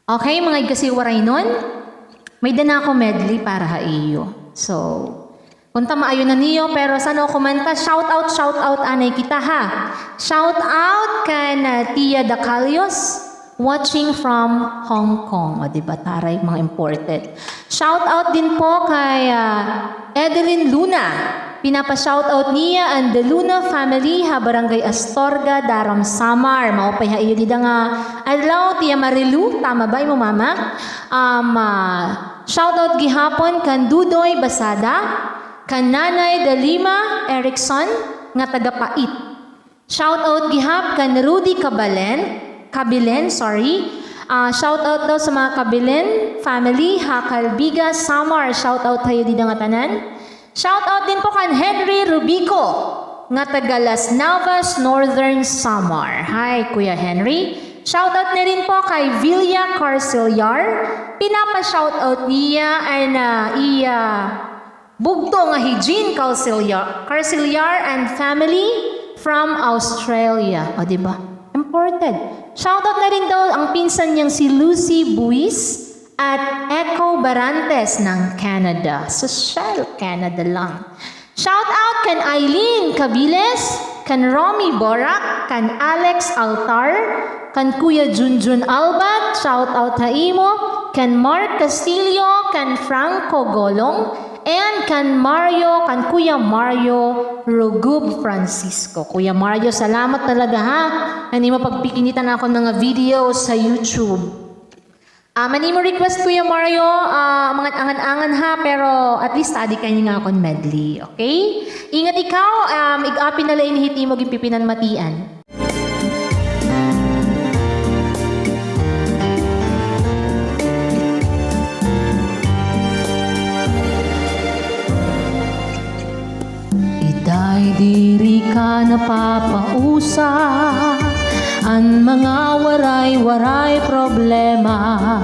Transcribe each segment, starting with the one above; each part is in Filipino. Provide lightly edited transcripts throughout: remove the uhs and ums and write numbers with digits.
Okay, mga igasiwaray nun, may dana ako medley para ha iyo. So, punta maayo na niyo, pero saan ako kumanta? Shout out, anay kita ha. Shout out kan Tia Dacalios, watching from Hong Kong. O, diba, taray, mga imported. Shout out din po kay Edeline Luna. Pinapa-shoutout niya ang The Luna family ha Barangay Astorga, Daram, Samar. Maupay ha iyo nida nga adlaw Tia Marilu, tama ba mo mama? Shoutout gihapon kan Dudoy Basada, kan Nanay Dalima Erickson nga taga-Pait. Shoutout gihap kan Rudy Kabilen, shoutout daw sa mga Kabilen family ha Kalbiga, Samar. Shoutout tayo dida nga tanan. Shoutout din po kan Henry Rubico nga taga Las Navas, Northern Samar. Hi, Kuya Henry. Shoutout na rin po kay Villa Carceliar. Pinapa-shoutout niya ay iya bugto nga Hijin Carceliar and family from Australia. O, diba? Imported. Shoutout na rin daw ang pinsan niyang si Lucy Buis at Echo Barantes ng Canada. Social Canada lang. Shout out kan Eileen Cabiles, kan Romy Borak, kan Alex Altar, kan Kuya Junjun Albat, shout out ha imo, kan Mark Castillo, kan Franco Golong, and kan Kuya Mario Rogub Francisco. Kuya Mario, salamat talaga ha. Hindi mo pagpikinitan ako ng mga videos sa YouTube. Manimo request Kuya Mario, mga angan-angan ha, pero at least adi kayo nga akong medley, okay? Ingat ikaw, ig-apin na lain hiti mo gipipinan matian. Itay diri ka napapausa, ang mga waray-waray problema,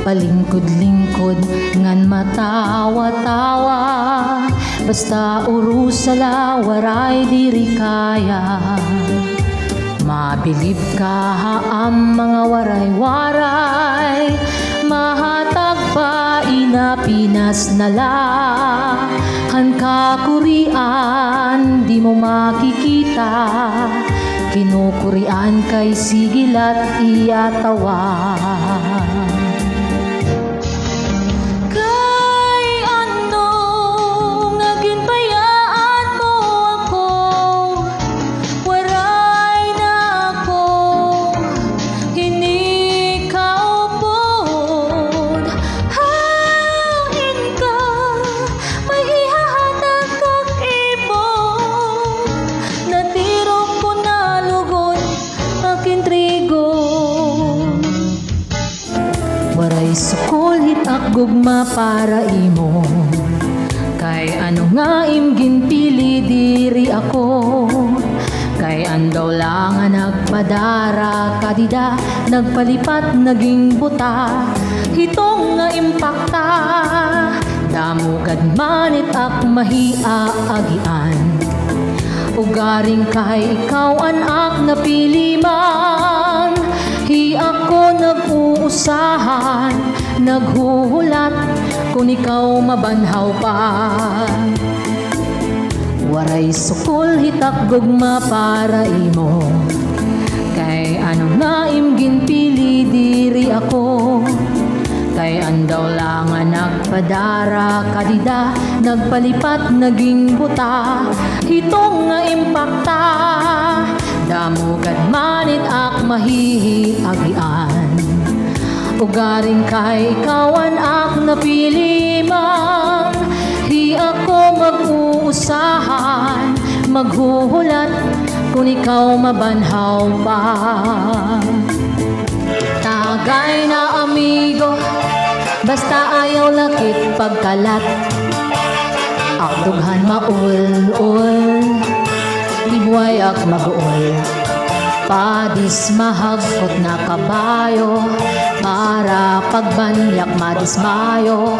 palingkod-lingkod ngan matawa-tawa, basta urusala waray diri kaya. Mabilib ka ang mga waray-waray, mahatag pa ina Pinas nala, han kakurian di mo makikita, kinukurian kay sigilat iyatawa. Kay ano nga ginbayaan mo ako, waray na ako, hinikaupod. Hangin ka, may ihahatag kag ibon, natirok ko na trigo. Waray sukol hitak gugma para imo, kay ano nga imgin pili diri ako, kay andaw lang nga nagpadara kadida, nagpalipat naging buta, hitong nga impakta, damugad manit ak mahiaagian. Ugaring kay ikaw anak napili man, hi ako nag-uusahan, naghuhulat kung ikaw mabanhaw pa. Waray sukol hitak gugma para imo, kay ano nga imgin pili diri ako, kay andaw lang nga nagpadara kadida, nagpalipat naging buta, hitong nga impakta, damugad manit ak mahihiagian. Ugaring kay ikawan ak napili man, hi ako mag-uusahan, maghuhulat kung ikaw mabanhaw pa. Tagay na amigo, basta ayaw lakit pagkalat, akdughan maul-ul, libuayak mag-uul, padis mahagkot na kabayo, para pagbanyak madismayo,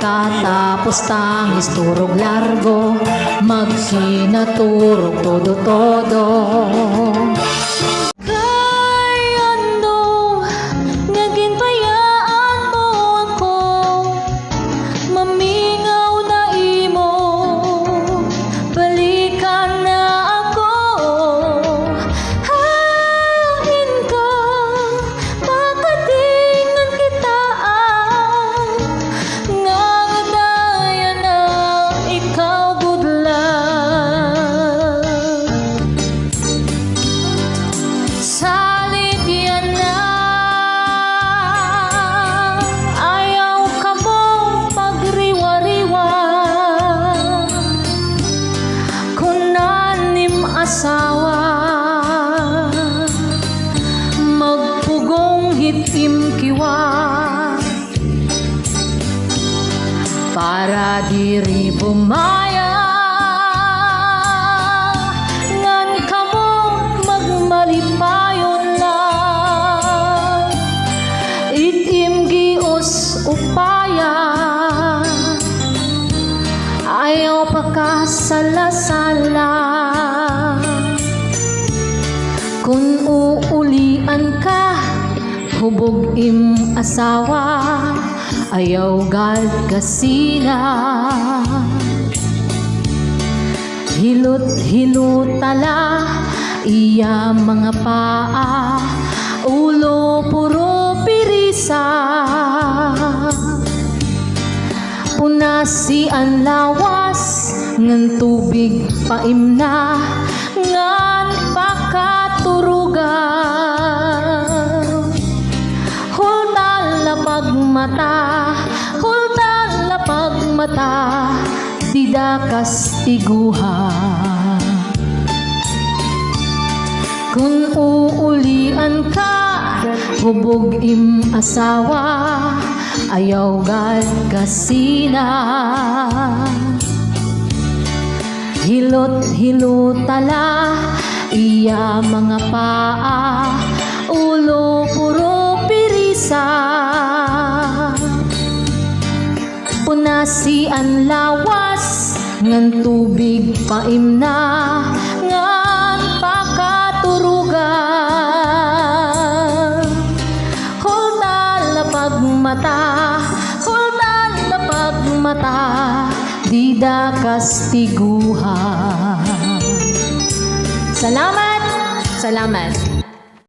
katapos tangis turog largo, magkinaturog todo-todo. Kay ano nga diri bumaya ngan kamo magmalipayon lang itim gios upaya ayaw pakasala-sala kung uulian ka hubog im asawa ayaw gal kasina hilot-hilotala iya mga paa ulo puro pirisa punasi ang lawas ngan tubig paimna ngan pakaturugan huldan lapag mata didakas tiguha kung uulian ka hubog im asawa ayaw gal kasina hilot-hilotala iya mga paa ulo puro pirisa punasi ang lawas ngan tubig paimna ngan pakaturugan huldan lapag mata didakas tiguha. Salamat.